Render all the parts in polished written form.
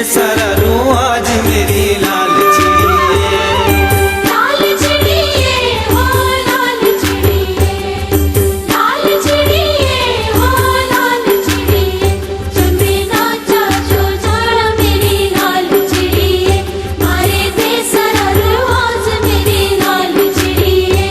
सारा रू आज मेरी लाल चिड़िए। लाल चिड़िए हो लाल चिड़िए, लाल चिड़िए हो लाल चिड़िए, चंबे नाचा जो जाड़ा मेरी लाल चिड़िए, मारे दे सारा रू आज मेरी लाल चिड़िए।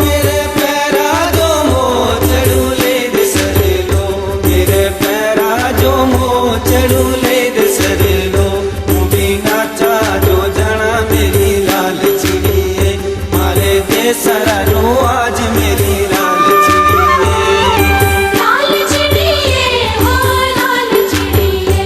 मेरे पैरा जो मोचड़ू ले दे सरे लो, मेरे पैरा जो मोचड़ू ले दे सरे लो, तू भी नाचा जो जाना मेरी लाल चिड़िए, मारे दे सारा रू आज मेरी लाल चिड़िए। लाल चिड़िए हो लाल चिड़िए,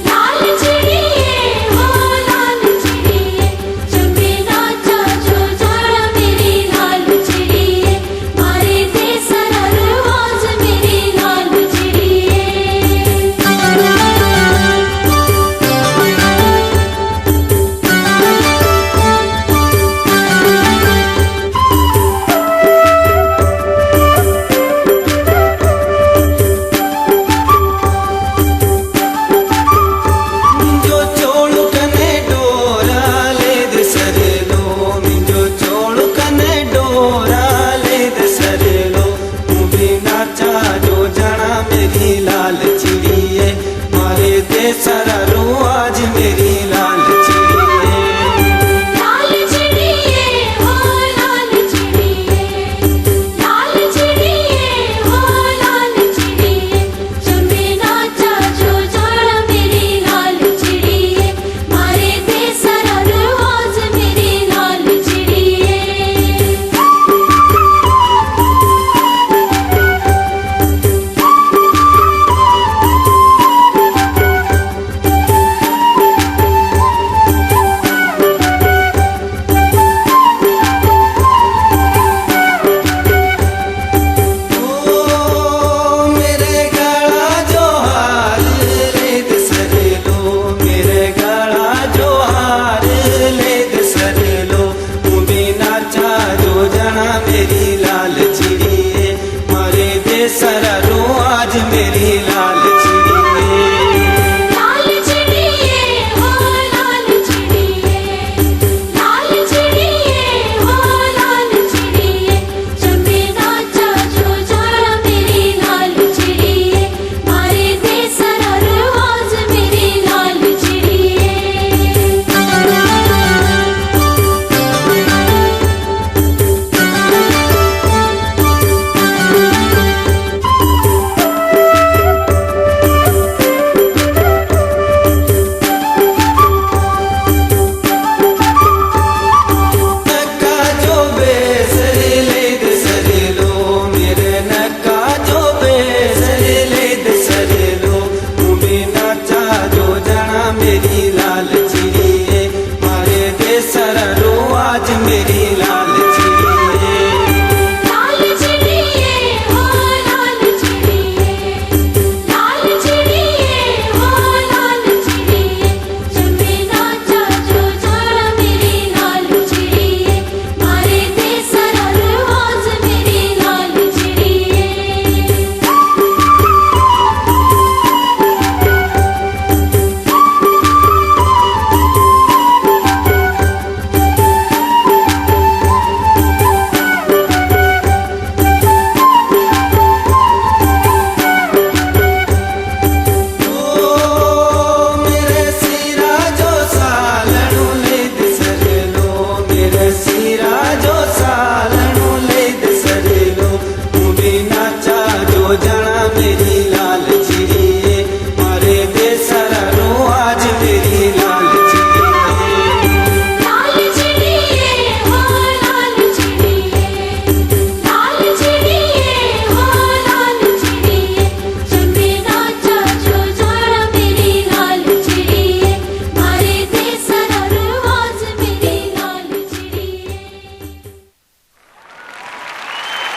लाल चिड़िए हो लाल चिड़िए, चंबे नाचा जो जाड़ा मेरी लाल चिड़िए, मारे दे सारा रू आज मेरी लाल चिड़िए। मिंजो चोळू कने डोरा ले दे सरे लो, मिंजो चोळू कने डोरा ले दे सरे लो, तू भी नाचा जो जाना मेरी लाल चिड़िए, मारे दे सारा रू आज मेरी लाल चिड़िए। लाल चिड़िए हो लाल चिड़िए, लाल चिड़िए हो लाल चिड़िए, चंबे नाचा जो जाड़ा मेरी लाल चिड़िए, मारे दे सारा रू आज मेरी लाल चिड़िए। ओ मेरे गला जो हार ले दे सरे लो, मेरे गला जो हार ले दे सरे लो, तू भी नाचा जो जाना मेरी लाल चिड़िए, मारे दे सारा